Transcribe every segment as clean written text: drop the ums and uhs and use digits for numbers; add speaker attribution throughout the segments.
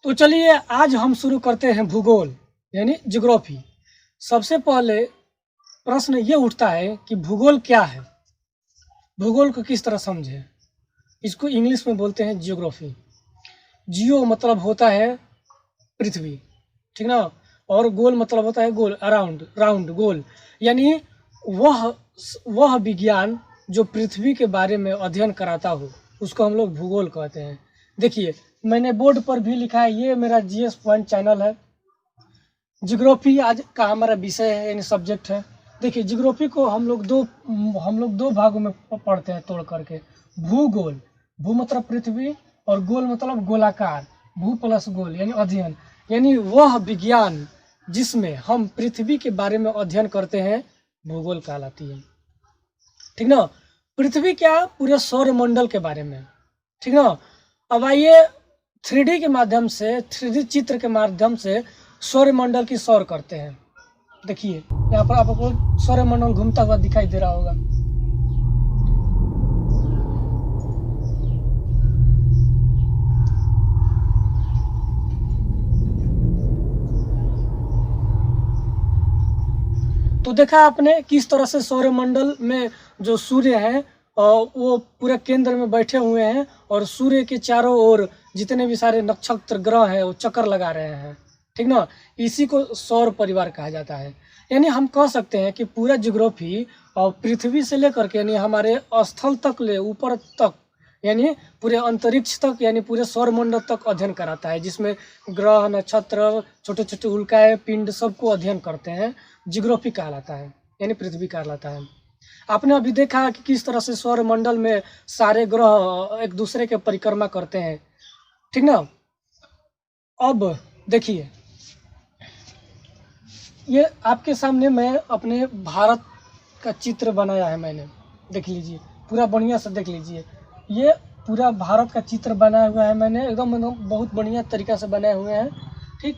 Speaker 1: तो चलिए आज हम शुरू करते हैं भूगोल यानी ज्योग्राफी। सबसे पहले प्रश्न ये उठता है कि भूगोल क्या है, भूगोल को किस तरह समझें। इसको इंग्लिश में बोलते हैं जियोग्राफी। जियो मतलब होता है पृथ्वी, ठीक ना, और गोल मतलब होता है गोल, अराउंड, राउंड, गोल, यानी वह विज्ञान जो पृथ्वी के बारे में अध्ययन कराता हो उसको हम लोग भूगोल कहते हैं। देखिए मैंने बोर्ड पर भी लिखा है, ये मेरा जीएस पॉइंट चैनल है। ज्योग्राफी आज का हमारा विषय है यानी सब्जेक्ट है। देखिए ज्योग्राफी को हम लोग दो भागों में पढ़ते हैं तोड़ करके। भूगोल, भू मतलब पृथ्वी और गोल मतलब गोलाकार, भू प्लस गोल यानी अध्ययन, यानी वह विज्ञान जिसमें हम पृथ्वी के बारे में अध्ययन करते हैं भूगोल कहलाती है, ठीक ना। पृथ्वी क्या, पूरे सौरमंडल के बारे में, ठीक ना। अब आइए 3D के माध्यम से, 3D चित्र के माध्यम से सौरमंडल की सौर करते हैं। देखिए यहाँ पर आपको सौरमंडल घूमता हुआ दिखाई दे रहा होगा। तो देखा आपने किस तरह से सौरमंडल में जो सूर्य है वो पूरे केंद्र में बैठे हुए हैं और सूर्य के चारों ओर जितने भी सारे नक्षत्र ग्रह हैं वो चक्कर लगा रहे हैं, ठीक ना। इसी को सौर परिवार कहा जाता है। यानी हम कह सकते हैं कि पूरा ज्योग्राफी और पृथ्वी से लेकर के यानी हमारे स्थल तक ले ऊपर तक यानी पूरे अंतरिक्ष तक यानी पूरे सौरमंडल तक अध्ययन कराता है, जिसमें ग्रह, नक्षत्र, छोटे छोटे उल्काएं, पिंड सबको अध्ययन करते हैं। ज्योग्राफी कहलाता है यानी पृथ्वी कहलाता है। आपने अभी देखा कि किस तरह से सौरमंडल में सारे ग्रह एक दूसरे के परिक्रमा करते हैं, ठीक ना। अब देखिए ये आपके सामने मैं अपने भारत का चित्र बनाया है मैंने, देख लीजिए, पूरा बढ़िया से देख लीजिए। ये पूरा भारत का चित्र बनाया हुआ है मैंने, एकदम बहुत बढ़िया तरीक़ा से बनाए हुए हैं, ठीक।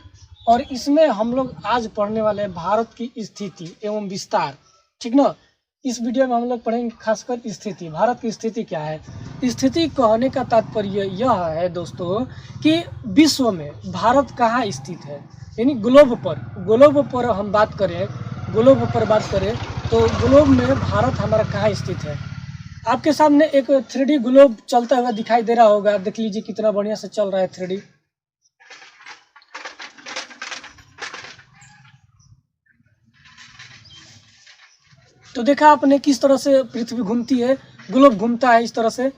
Speaker 1: और इसमें हम लोग आज पढ़ने वाले हैं भारत की स्थिति एवं विस्तार, ठीक ना। इस वीडियो में हम लोग पढ़ेंगे खासकर स्थिति, भारत की स्थिति क्या है। स्थिति कहने का तात्पर्य यह है दोस्तों कि विश्व में भारत कहाँ स्थित है, यानी ग्लोब पर हम बात करें, ग्लोब पर बात करें तो ग्लोब में भारत हमारा कहाँ स्थित है। आपके सामने एक 3D ग्लोब चलता हुआ दिखाई दे रहा होगा, देख लीजिए कितना बढ़िया से चल रहा है 3D। तो देखा आपने किस तरह से पृथ्वी घूमती है, ग्लोब घूमता है इस तरह से।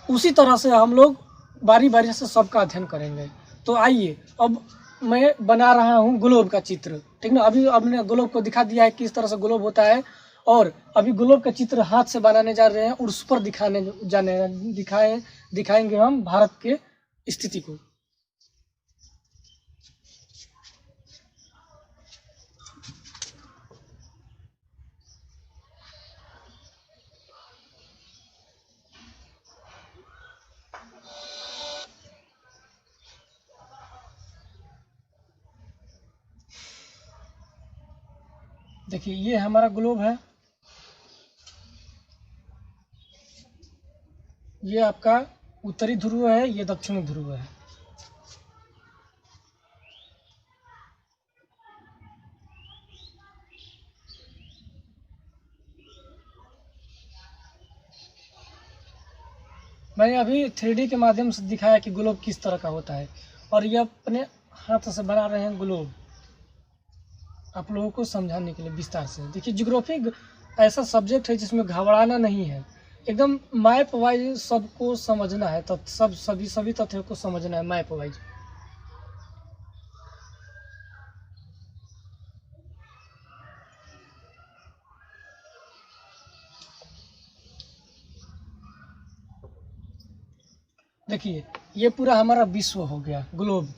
Speaker 1: उसी तरह से हम लोग बारी बारी से सबका अध्ययन करेंगे। तो आइए अब मैं बना रहा हूँ ग्लोब का चित्र, ठीक ना। अभी हमने ग्लोब को दिखा दिया है किस तरह से ग्लोब होता है, और अभी ग्लोब का चित्र हाथ से बनाने जा रहे हैं और उस पर दिखाएंगे हम भारत के स्थिति को। देखिए ये हमारा ग्लोब है, ये आपका उत्तरी ध्रुव है, ये दक्षिणी ध्रुव है। मैंने अभी 3D के माध्यम से दिखाया कि ग्लोब किस तरह का होता है, और ये अपने हाथ से बना रहे हैं ग्लोब आप लोगों को समझाने के लिए विस्तार से। देखिए ज्योग्राफी ऐसा सब्जेक्ट है जिसमें घबराना नहीं है, एकदम मैप वाइज सबको समझना है, सभी तथ्यों को समझना है मैप वाइज। देखिए ये पूरा हमारा विश्व हो गया ग्लोब।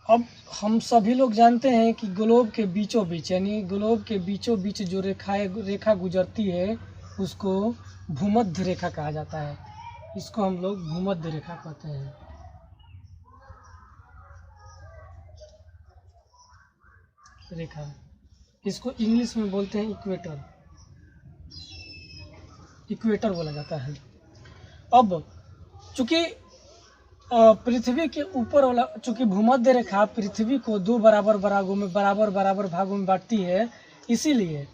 Speaker 1: अब हम सभी लोग जानते हैं कि ग्लोब के बीचों बीच यानी ग्लोब के बीचों बीच जो रेखा गुजरती है उसको भूमध्य रेखा कहा जाता है। इसको हम लोग भूमध्य रेखा कहते हैं। रेखा, इसको इंग्लिश में बोलते हैं इक्वेटर, इक्वेटर बोला जाता है। अब चूंकि पृथ्वी के ऊपर वाला, चूंकि भूमध्य रेखा पृथ्वी को दो बराबर बराबर भागों में बांटती है, इसीलिए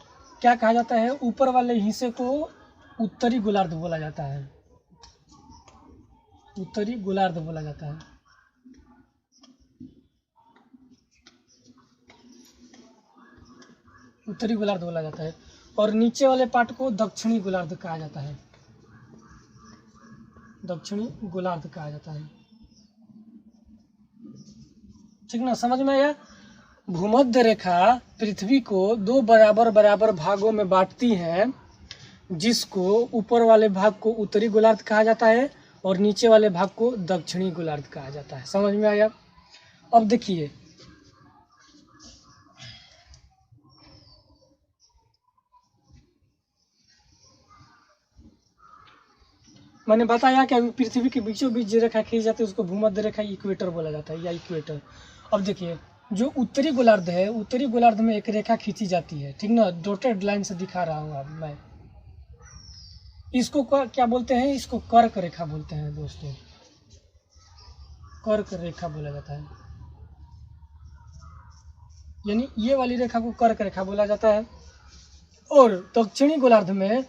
Speaker 1: क्या कहा जाता है, ऊपर वाले हिस्से को उत्तरी गोलार्ध बोला जाता है। उत्तरी गोलार्ध बोला जाता है। उत्तरी गोलार्ध बोला जाता है और नीचे वाले पार्ट को दक्षिणी गोलार्ध कहा जाता है। दक्षिणी गोलार्ध कहा जाता है। ठीक ना, समझ में आया। भूमध्य रेखा पृथ्वी को दो बराबर भागों में बांटती है, जिसको ऊपर वाले भाग को उत्तरी गोलार्ध कहा जाता है और नीचे वाले भाग को दक्षिणी गोलार्ध कहा जाता है। समझ में आया। अब देखिए, मैंने बताया कि अभी पृथ्वी के बीचों बीच जो रेखा खींची जाती है उसको भूमध्य रेखा इक्वेटर बोला जाता है, या इक्वेटर। अब देखिए, जो उत्तरी गोलार्ध है, उत्तरी गोलार्ध में एक रेखा खींची जाती है, ठीक ना, डॉटेड लाइन से दिखा रहा हूँ अब मैं। इसको क्या बोलते हैं, इसको कर्क रेखा बोलते हैं दोस्तों, कर्क रेखा बोला जाता है। यानी ये वाली रेखा को कर्क रेखा बोला जाता है। और दक्षिणी गोलार्ध में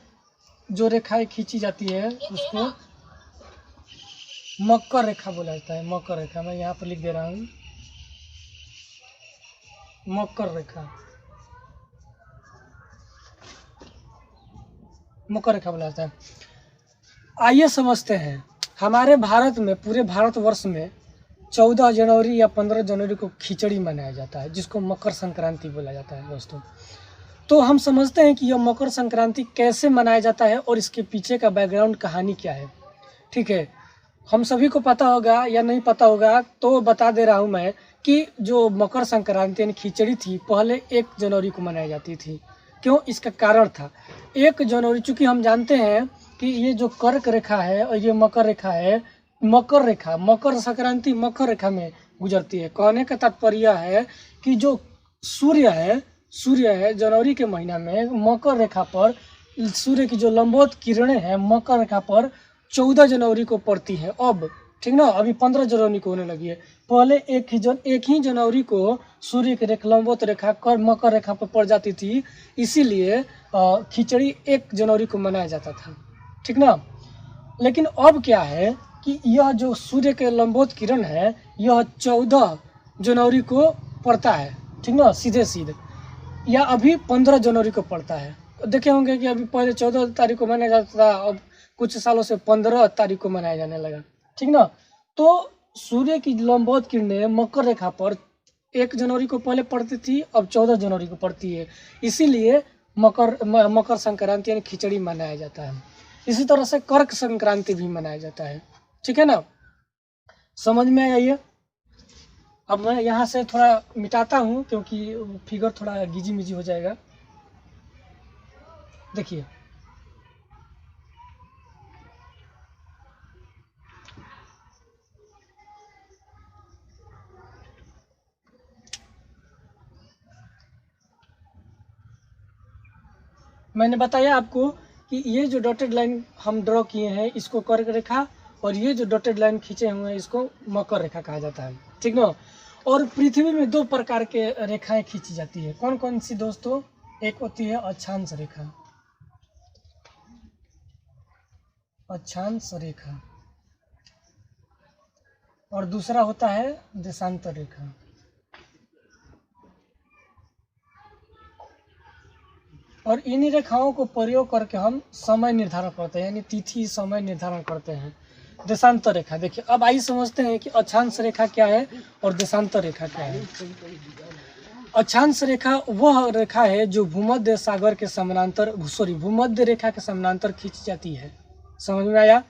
Speaker 1: जो रेखाएं खींची जाती है उसको मकर रेखा बोला जाता है। मकर रेखा मैं यहाँ पर लिख दे रहा हूँ, मकर रेखा, मकर रेखा बोला जाता है। आइए समझते हैं, हमारे भारत में, पूरे भारतवर्ष में 14 जनवरी या 15 जनवरी को खिचड़ी मनाया जाता है, जिसको मकर संक्रांति बोला जाता है दोस्तों। तो हम समझते हैं कि यह मकर संक्रांति कैसे मनाया जाता है और इसके पीछे का बैकग्राउंड कहानी क्या है। ठीक है, हम सभी को पता होगा या नहीं पता होगा तो बता दे रहा हूँ मैं कि जो मकर संक्रांति यानी खिचड़ी थी, पहले 1 जनवरी को मनाई जाती थी। क्यों, इसका कारण था 1 जनवरी, चूँकि हम जानते हैं कि ये जो कर्क रेखा है और ये मकर रेखा है, मकर रेखा, मकर संक्रांति मकर रेखा में गुजरती है। कहने का तात्पर्य है कि जो सूर्य है जनवरी के महीना में मकर रेखा पर, सूर्य की जो लंबवत किरणें हैं मकर रेखा पर 14 जनवरी को पड़ती है। अब ठीक ना, अभी 15 जनवरी को होने लगी है। पहले एक ही जनवरी को सूर्य की लंबवत रेखा कर मकर रेखा पर पड़ जाती थी, इसीलिए खिचड़ी 1 जनवरी को मनाया जाता था। ठीक ना, लेकिन अब क्या है कि यह जो सूर्य के लंबवत किरण है यह 14 जनवरी को पड़ता है। ठीक ना, सीधे या अभी 15 जनवरी को पड़ता है। देखे होंगे कि अभी पहले 14 तारीख को मनाया जाता था, अब कुछ सालों से 15 तारीख को मनाया जाने लगा। ठीक ना, तो सूर्य की लंबवत किरणें मकर रेखा पर 1 जनवरी को पहले पड़ती थी, अब 14 जनवरी को पड़ती है, इसीलिए मकर संक्रांति यानी खिचड़ी मनाया जाता है। इसी तरह से कर्क संक्रांति भी मनाया जाता है। ठीक है ना, समझ में आया ये। अब मैं यहाँ से थोड़ा मिटाता हूँ क्योंकि फिगर थोड़ा गिजी मिजी हो जाएगा। देखिए, मैंने बताया आपको कि ये जो डॉटेड लाइन हम ड्रॉ किए हैं इसको कर्क रेखा, और ये जो डॉटेड लाइन खींचे हुए हैं इसको मकर रेखा कहा जाता है। ठीक ना, और पृथ्वी में 2 प्रकार के रेखाएं खींची जाती है। कौन कौन सी दोस्तों, एक होती है अक्षांश रेखा, अक्षांश रेखा, और दूसरा होता है देशांतर रेखा। और इन्हीं रेखाओं को प्रयोग करके हम समय निर्धारण करते हैं, यानी तिथि समय निर्धारण करते हैं। देशांतर रेखा, देखिए अब आइए समझते हैं कि अक्षांश रेखा क्या है और देशांतर रेखा क्या है। अक्षांश रेखा वह रेखा है जो भूमध्य सागर के समानांतर, भूमध्य रेखा के समानांतर खींची जाती है। समझ में आया।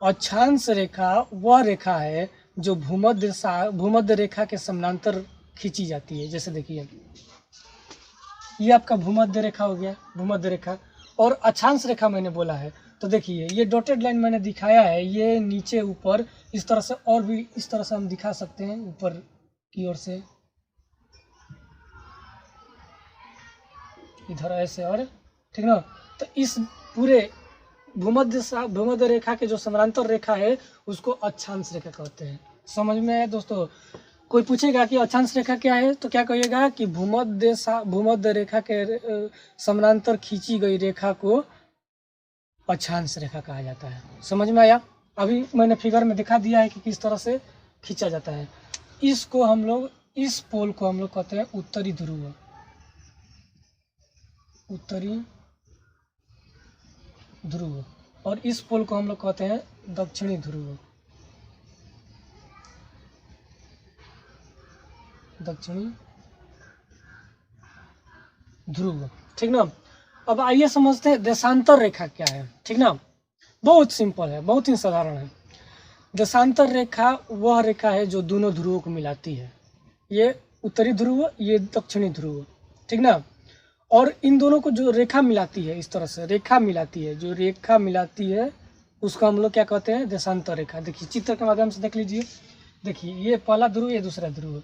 Speaker 1: अक्षांश रेखा वह रेखा है जो भूमध्य रेखा के समानांतर खींची जाती है। जैसे देखिए, ये आपका भूमध्य रेखा हो गया, भूमध्य रेखा, और अक्षांश रेखा मैंने बोला है। तो देखिए ये डॉटेड लाइन मैंने दिखाया है, ये नीचे ऊपर इस तरह से, और भी इस तरह से हम दिखा सकते हैं ऊपर की ओर से, इधर ऐसे, और ठीक ना। तो इस पूरे भूमध्य रेखा के जो समानांतर रेखा है उसको अक्षांश रेखा कहते हैं। समझ में आया दोस्तों? कोई पूछेगा कि अक्षांश रेखा क्या है तो क्या कहिएगा कि भूमध्य रेखा के समानांतर खींची गई रेखा को अक्षांश रेखा कहा जाता है। समझ में आया? अभी मैंने फिगर में दिखा दिया है कि किस तरह से खींचा जाता है। इस पोल को हम लोग कहते हैं उत्तरी ध्रुव, और इस पोल को हम लोग कहते हैं दक्षिणी ध्रुव, ठीक ना। अब आइए समझते हैं देशांतर रेखा क्या है, ठीक ना। बहुत सिंपल है, बहुत ही साधारण है। देशांतर रेखा वह रेखा है जो दोनों ध्रुवों को मिलाती है। ये उत्तरी ध्रुव, ये दक्षिणी ध्रुव, ठीक ना। और इन दोनों को जो रेखा मिलाती है, इस तरह से रेखा मिलाती है, जो रेखा मिलाती है उसको हम लोग क्या कहते हैं? देशांतर रेखा। देखिए चित्र के माध्यम से देख लीजिए। देखिए ये पहला ध्रुव, ये दूसरा ध्रुव,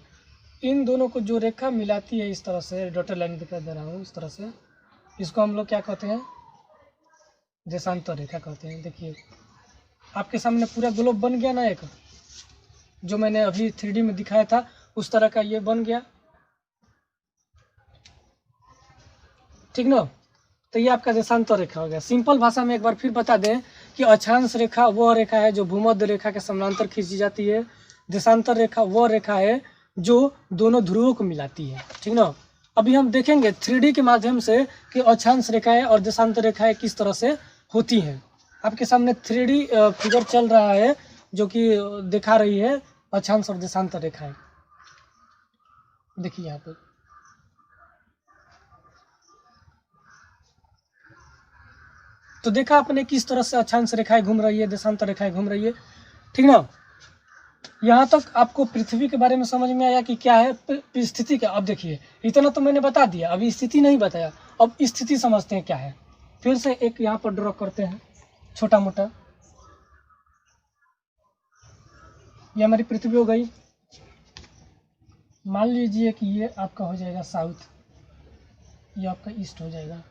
Speaker 1: इन दोनों को जो रेखा मिलाती है इस तरह से, डॉटेड लाइन दिखा दे रहा हूँ इस तरह से, इसको हम लोग क्या कहते हैं? देशांतर रेखा कहते हैं। देखिए आपके सामने पूरा ग्लोब बन गया ना, एक जो मैंने अभी 3D में दिखाया था उस तरह का ये बन गया, ठीक ना। तो ये आपका देशांतर रेखा हो गया। सिंपल भाषा में एक बार फिर बता दें कि अक्षांश रेखा वह रेखा है जो भूमध्य रेखा के समानांतर खींची जाती है। देशांतर रेखा वह रेखा है जो दोनों ध्रुवों को मिलाती है, ठीक ना। अभी हम देखेंगे 3D के माध्यम से कि अक्षांश रेखाएं और देशांतर रेखाएं किस तरह से होती हैं। आपके सामने 3D फिगर चल रहा है जो कि दिखा रही है अक्षांश और देशांतर रेखाएं। देखिए यहाँ पे तो देखा आपने किस तरह से अक्षांश रेखाएं घूम रही है, देशांतर रेखाएं घूम रही है, ठीक ना। यहाँ तक आपको पृथ्वी के बारे में समझ में आया कि क्या है स्थिति क्या। अब देखिए इतना तो मैंने बता दिया, अभी स्थिति नहीं बताया। अब स्थिति समझते हैं क्या है। फिर से एक यहाँ पर ड्रॉ करते हैं छोटा मोटा। ये हमारी पृथ्वी हो गई। मान लीजिए कि ये आपका हो जाएगा साउथ, ये आपका ईस्ट हो जाएगा,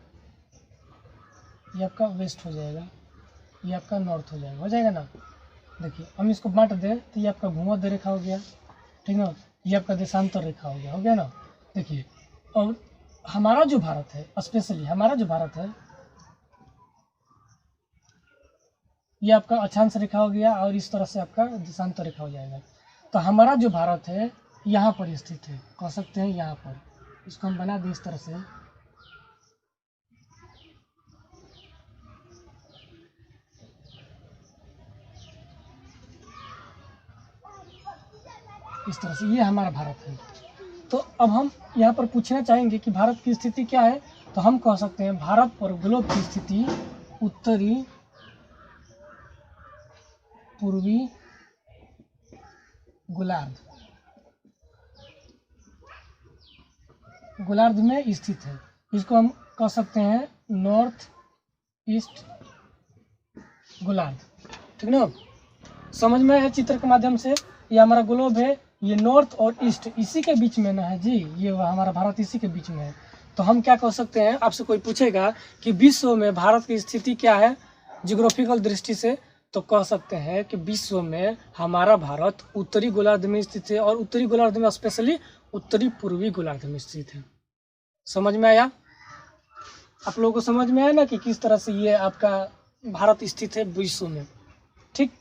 Speaker 1: ये आपका वेस्ट हो जाएगा, ये आपका नॉर्थ हो जाएगा ना। देखिए हम इसको बांट दें तो ये आपका भूमध्य रेखा हो गया, ठीक ना। ये आपका देशांतर रेखा हो गया ना। देखिए और हमारा जो भारत है, स्पेशली हमारा जो भारत है, ये आपका अक्षांश रेखा हो गया और इस तरह से आपका देशांतर रेखा हो जाएगा। तो हमारा जो भारत है यहाँ पर स्थित है, कह सकते हैं यहाँ पर। इसको हम बना दें इस तरह से, इस तरह से ये हमारा भारत है। तो अब हम यहाँ पर पूछना चाहेंगे कि भारत की स्थिति क्या है। तो हम कह सकते हैं भारत पर ग्लोब की स्थिति उत्तरी पूर्वी गोलार्ध में स्थित है। इसको हम कह सकते हैं नॉर्थ ईस्ट गोलार्ध, ठीक ना। समझ में है चित्र के माध्यम से। ये हमारा ग्लोब है, ये नॉर्थ और ईस्ट इसी के बीच में ना है जी, ये हमारा भारत इसी के बीच में है। तो हम क्या कह सकते हैं, आपसे कोई पूछेगा कि विश्व में भारत की स्थिति क्या है जियोग्राफिकल दृष्टि से, तो कह सकते हैं कि विश्व में हमारा भारत उत्तरी गोलार्ध में स्थित है, और उत्तरी गोलार्ध में स्पेशली उत्तरी पूर्वी गोलार्ध में स्थित है। समझ में आया? आप लोगों को समझ में आया ना कि किस तरह से ये आपका भारत स्थित है विश्व में, ठीक।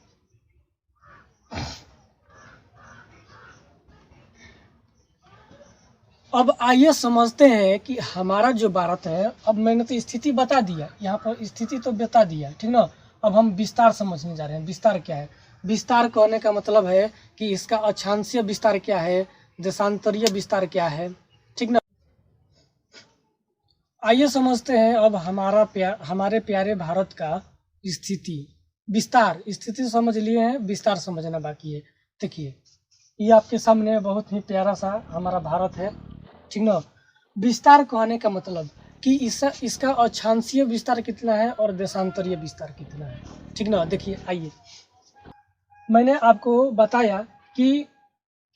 Speaker 1: अब आइए समझते हैं कि हमारा जो भारत है, अब मैंने तो स्थिति बता दिया, यहाँ पर स्थिति तो बता दिया, ठीक ना। अब हम विस्तार समझने जा रहे हैं। विस्तार क्या है? विस्तार कहने का मतलब है कि इसका अक्षांशीय विस्तार क्या है, देशांतरीय विस्तार क्या है, ठीक ना। आइए समझते हैं अब हमारे प्यारे भारत का स्थिति विस्तार। स्थिति समझ लिए हैं, विस्तार समझना बाकी है। देखिए ये आपके सामने बहुत ही प्यारा सा हमारा भारत है, ठीक ना। विस्तार कहने का मतलब कि इसका अक्षांशीय विस्तार कितना है और देशांतरीय विस्तार कितना है, ठीक ना। देखिए आइए, मैंने आपको बताया कि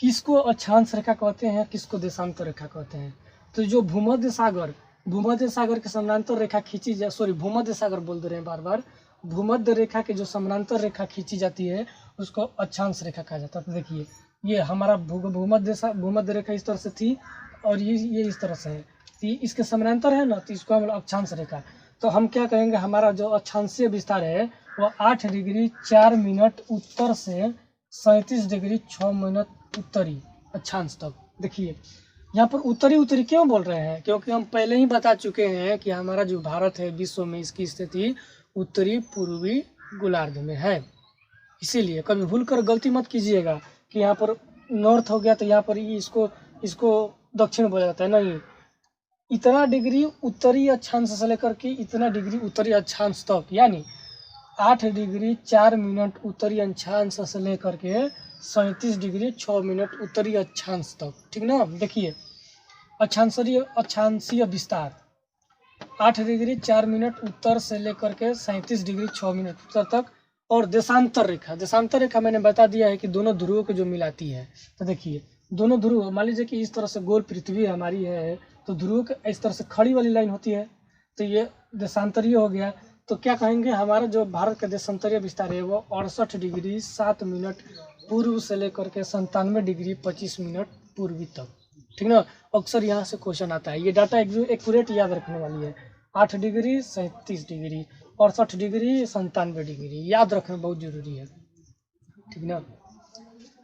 Speaker 1: किसको अक्षांश रेखा कहते हैं, किसको देशांतर रेखा कहते हैं। तो जो भूमध्य सागर के समानांतर रेखा खींची जाए, सॉरी भूमध्य सागर बोल दे रहे हैं बार बार, भूमध्य रेखा के जो समानांतर रेखा खींची जाती है उसको अक्षांश रेखा कहा जाता है। तो देखिए ये हमारा भूमध्य रेखा इस तरह से थी और ये इस तरह से है, तो इसके समानांतर है ना, तो इसको हम लोग अक्षांश रेखा। तो हम क्या कहेंगे, हमारा जो अक्षांशीय विस्तार है वो 8 डिग्री 4 मिनट उत्तर से 37 डिग्री 6 मिनट उत्तरी अक्षांश तक। देखिए यहाँ पर उत्तरी क्यों बोल रहे हैं, क्योंकि हम पहले ही बता चुके हैं कि हमारा जो भारत है विश्व में इसकी स्थिति उत्तरी पूर्वी गोलार्ध में है। इसीलिए कभी भूल कर गलती मत कीजिएगा कि यहाँ पर नॉर्थ हो गया तो यहाँ पर इसको दक्षिण बोला जाता है, नहीं। इतना डिग्री उत्तरी अक्षांश से लेकर के इतना डिग्री उत्तरी अक्षांश तक, यानी 8 डिग्री 4 मिनट उत्तरी अक्षांश से लेकर के 37 डिग्री 6 मिनट उत्तरी अक्षांश तक, ठीक ना। देखिए अक्षांशीय विस्तार 8 डिग्री 4 मिनट उत्तर से लेकर के 37 डिग्री 6 मिनट उत्तर तक। और देशांतर रेखा मैंने बता दिया है कि दोनों ध्रुवों को जो मिलाती है। तो देखिए दोनों ध्रुव, मान लीजिए कि इस तरह से गोल पृथ्वी हमारी है, तो ध्रुव के इस तरह से खड़ी वाली लाइन होती है, तो ये देशांतरीय हो गया। तो क्या कहेंगे, हमारा जो भारत का देशांतरीय विस्तार है वो 68 डिग्री 7 मिनट पूर्व से लेकर के 97 डिग्री 25 मिनट पूर्वी तक, ठीक ना। अक्सर यहाँ से क्वेश्चन आता है, ये डाटा एक्यूरेट याद रखने वाली है। 8 डिग्री 37 डिग्री 68 डिग्री 97 डिग्री याद रखना बहुत जरूरी है, ठीक ना।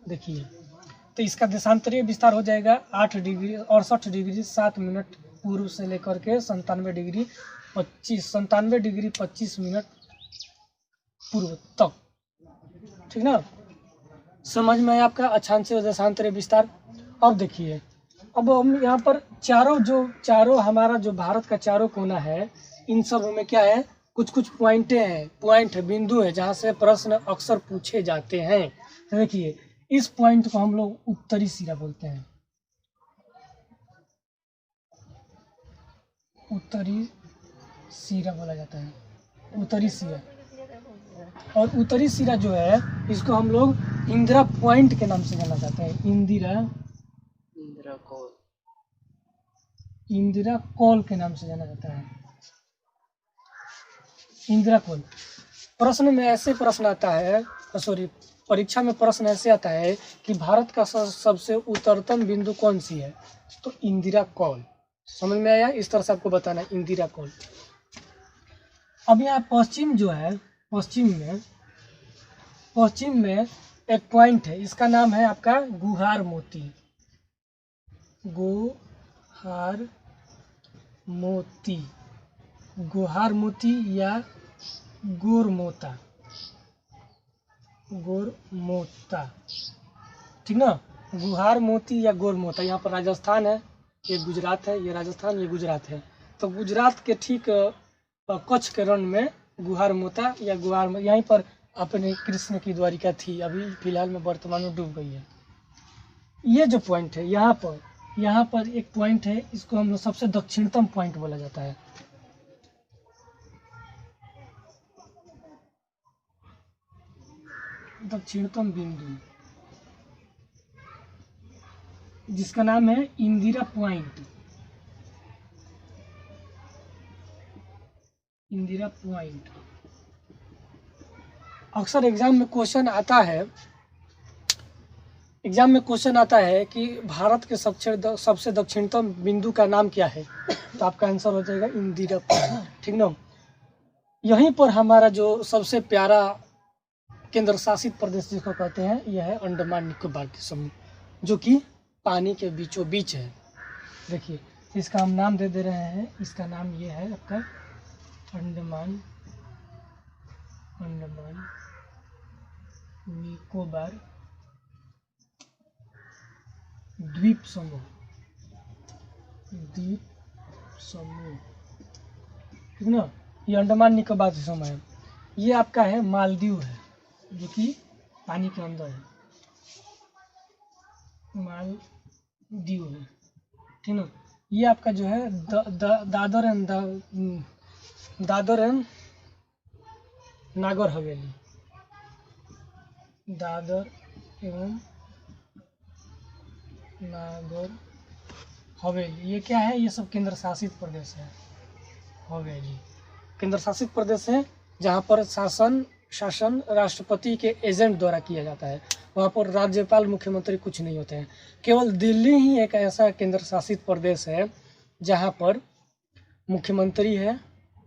Speaker 1: देखिए तो इसका देशांतरीय विस्तार हो जाएगा 8 डिग्री 68 डिग्री 7 मिनट पूर्व से लेकर के 97 डिग्री 25 मिनट पूर्व तक, ठीक ना। समझ में आया आपका अक्षांशीय और देशांतरीय विस्तार। अब देखिए, अब हम यहाँ पर चारों हमारा जो भारत का चारों कोना है, इन सब में क्या है, कुछ पॉइंट है, बिंदु है जहाँ से प्रश्न अक्सर पूछे जाते हैं। तो देखिए इस पॉइंट को हम लोग उत्तरी सिरा बोलते हैं, उत्तरी सिरा बोला जाता है, उत्तरी सिरा। और उत्तरी सिरा जो है इसको हम लोग इंदिरा पॉइंट के नाम से जाना जाता है, इंदिरा कॉल के नाम से जाना जाता है, इंदिरा कॉल। प्रश्न में ऐसे प्रश्न आता है, परीक्षा में प्रश्न ऐसे आता है कि भारत का सबसे उत्तरतम बिंदु कौन सी है, तो इंदिरा कॉल। समझ में आया, इस तरह से आपको बताना है इंदिरा कॉल। अब यहाँ पश्चिम जो है, पश्चिम में एक पॉइंट है, इसका नाम है आपका गुहार मोती या गोरमोता, ठीक ना। गुहार मोती या गोरमोता, यहाँ पर राजस्थान है, ये गुजरात है, ये राजस्थान, ये गुजरात है। तो गुजरात के ठीक कच्छ के रण में गुहार मोता या यहीं पर अपने कृष्ण की द्वारिका थी, अभी फिलहाल में वर्तमान में डूब गई है। ये जो पॉइंट है यहाँ पर एक पॉइंट है, इसको हम लोग सबसे दक्षिणतम पॉइंट बोला जाता है, दक्षिणतम बिंदु, जिसका नाम है इंदिरा पॉइंट। अक्सर एग्जाम में क्वेश्चन आता है कि भारत के सबसे दक्षिणतम बिंदु का नाम क्या है, तो आपका आंसर हो जाएगा इंदिरा पॉइंट, ठीक ना। यहीं पर हमारा जो सबसे प्यारा केंद्र शासित प्रदेश जिसको कहते हैं, यह है अंडमान निकोबार के समूह, जो कि पानी के बीचों बीच है। देखिए इसका हम नाम दे रहे हैं, इसका नाम ये है आपका अंडमान निकोबार द्वीप समूह, ठीक ना। ये अंडमान निकोबार समूह है। ये आपका है मालदीव है, जो कि पानी के अंदर है, मालदीव है, ठीक ना। ये आपका जो है दादर एंड नागर हवेली, दादर एवं नागर हवेली, ये क्या है, ये सब केंद्र शासित प्रदेश है, हवेली केंद्र शासित प्रदेश है। जहाँ पर शासन राष्ट्रपति के एजेंट द्वारा किया जाता है। वहाँ पर राज्यपाल मुख्यमंत्री कुछ नहीं होते हैं। केवल दिल्ली ही एक ऐसा केंद्र शासित प्रदेश है जहाँ पर मुख्यमंत्री है,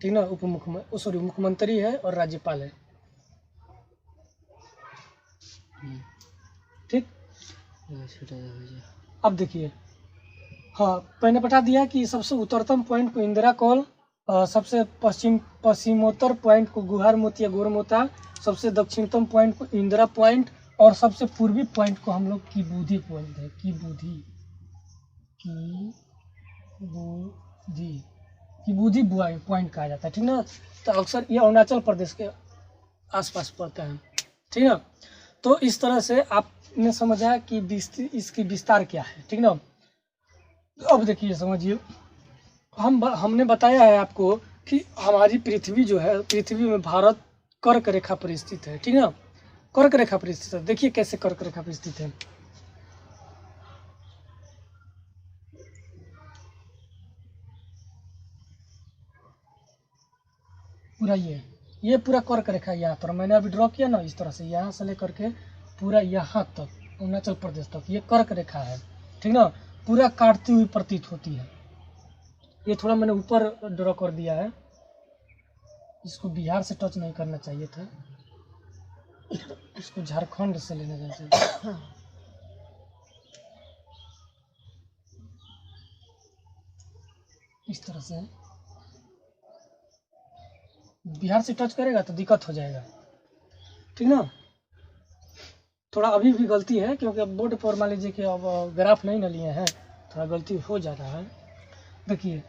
Speaker 1: ठीक ना, मुख्यमंत्री है और राज्यपाल है। ठीक, अब देखिए, हाँ मैंने बता दिया कि सबसे उत्तरतम पॉइंट को इंदिरा कॉल, सबसे पश्चिमोत्तर पॉइंट को गुहार मोती या गोरमोता, सबसे दक्षिणतम पॉइंट को इंदिरा पॉइंट और सबसे पूर्वी पॉइंट को हम लोग किबूधी बोलते हैं। किबूधी बुआई पॉइंट कहा जाता है, ठीक ना। तो अक्सर ये अरुणाचल प्रदेश के आसपास पड़ता है, ठीक ना। तो इस तरह से आपने समझा कि इसकी विस्तार क्या है, ठीक ना। अब देखिए समझिए, हमने बताया है आपको कि हमारी पृथ्वी जो है, पृथ्वी में भारत कर्क रेखा पर स्थित है, ठीक ना। कर्क रेखा पर स्थित है। देखिए कैसे कर्क रेखा पर स्थित है। पूरा ये पूरा कर्क रेखा यहाँ पर मैंने अभी ड्रॉ किया ना, इस तरह से यहाँ से लेकर के पूरा यहाँ तक अरुणाचल प्रदेश तक ये कर्क रेखा है, ठीक ना। पूरा काटती हुई प्रतीत होती है। ये थोड़ा मैंने ऊपर ड्रॉ कर दिया है, इसको बिहार से टच नहीं करना चाहिए था, इसको झारखंड से लेना चाहिए। इस तरह से बिहार से टच करेगा तो दिक्कत हो जाएगा, ठीक ना। थोड़ा अभी भी गलती है क्योंकि अब बोर्ड पर मान लीजिए कि अब ग्राफ नहीं ना लिए हैं, थोड़ा गलती हो जा रहा है। देखिए,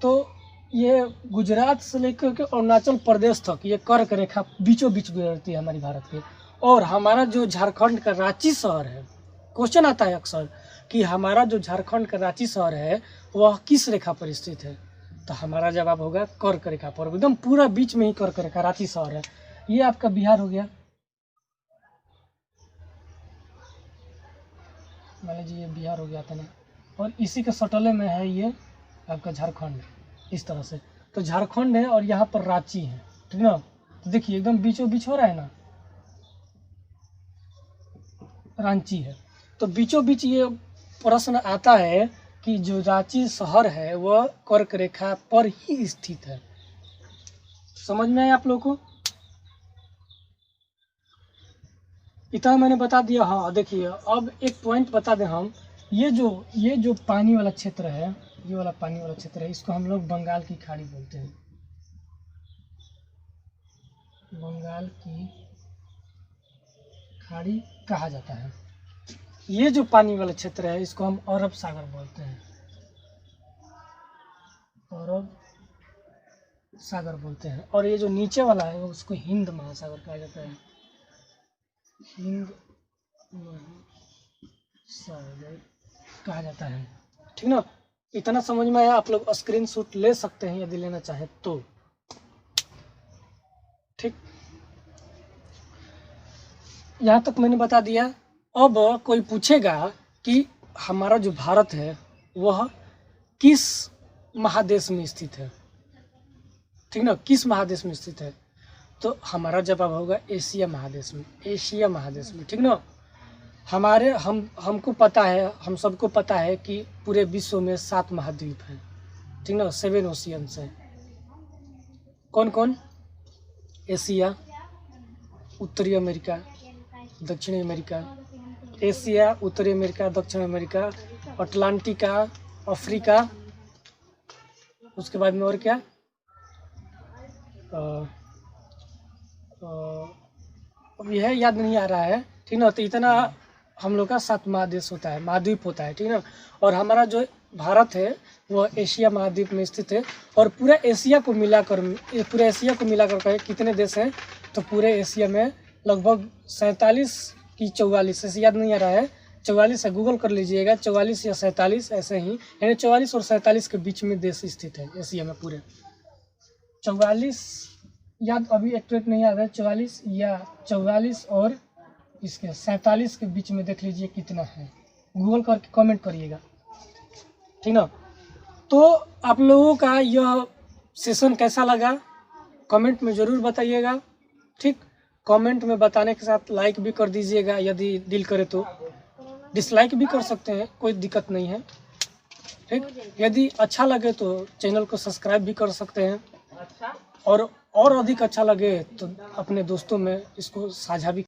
Speaker 1: तो ये गुजरात से लेकर के अरुणाचल प्रदेश तक ये कर्क रेखा बीचों बीच गुजरती है हमारी भारत के। और हमारा जो झारखंड का रांची शहर है, क्वेश्चन आता है अक्सर कि हमारा जो झारखंड का रांची शहर है वह किस रेखा पर स्थित है, तो हमारा जवाब होगा कर्क रेखा पर, एकदम पूरा बीच में ही कर्क रेखा रांची शहर है। ये आपका बिहार हो गया, मान लीजिए ये बिहार हो गया था ना, और इसी के सटले में है ये आपका झारखंड, इस तरह से। तो झारखंड है और यहाँ पर रांची है, ठीक ना। तो देखिए एकदम बीचों बीच हो रहा है ना, रांची है। तो बीचों बीच ये प्रश्न आता है कि जो रांची शहर है वह कर्क रेखा पर ही स्थित है। समझ में आया आप लोगों को? इतना मैंने बता दिया। हाँ देखिए, अब एक पॉइंट बता दें हम, ये जो पानी वाला क्षेत्र है, ये वाला पानी वाला क्षेत्र है, इसको हम लोग बंगाल की खाड़ी बोलते हैं। बंगाल की खाड़ी कहा जाता है। ये जो पानी वाला क्षेत्र है इसको हम अरब सागर बोलते हैं, अरब सागर बोलते हैं। और ये जो नीचे वाला है उसको हिंद महासागर कहा जाता है, हिंद महासागर कहा जाता है, ठीक ना। इतना समझ में आया? आप लोग स्क्रीनशॉट ले सकते हैं यदि लेना चाहे तो, ठीक। यहाँ तक मैंने बता दिया। अब कोई पूछेगा कि हमारा जो भारत है वह किस महादेश में स्थित है, ठीक ना, किस महादेश में स्थित है, तो हमारा जवाब होगा एशिया महादेश में, एशिया महादेश में, ठीक ना। हमको पता है, हम सबको पता है कि पूरे विश्व में 7 महाद्वीप हैं, ठीक ना, 7 ओशियंस हैं। कौन कौन? एशिया, उत्तरी अमेरिका, दक्षिणी अमेरिका, एशिया, उत्तरी अमेरिका, दक्षिण अमेरिका, अटलांटिका, अफ्रीका, उसके बाद में और क्या, अब यह याद नहीं आ रहा है, ठीक ना। तो इतना हम लोग का 7 महादेश होता है, महाद्वीप होता है, ठीक ना। और हमारा जो भारत है वह एशिया महाद्वीप में स्थित है। और पूरे एशिया को मिलाकर कितने देश हैं, तो पूरे एशिया में लगभग 47 की 44, ऐसे याद नहीं आ रहा है, 44 है, गूगल कर लीजिएगा, 44 या 47 ऐसे ही, यानी 44 और 47 के बीच में देश स्थित है एशिया में पूरे। 44 याद अभी एक्यूरेट नहीं आ रहा है, 44 और इसके 47 के बीच में देख लीजिए कितना है, गूगल करके कमेंट करिएगा, ठीक ना। तो आप लोगों का यह सेशन कैसा लगा कमेंट में ज़रूर बताइएगा। ठीक, कमेंट में बताने के साथ लाइक भी कर दीजिएगा, यदि दिल करे तो डिसलाइक भी कर सकते हैं, कोई दिक्कत नहीं है। ठीक, यदि अच्छा लगे तो चैनल को सब्सक्राइब भी कर सकते हैं, और अधिक अच्छा लगे तो अपने दोस्तों में इसको साझा भी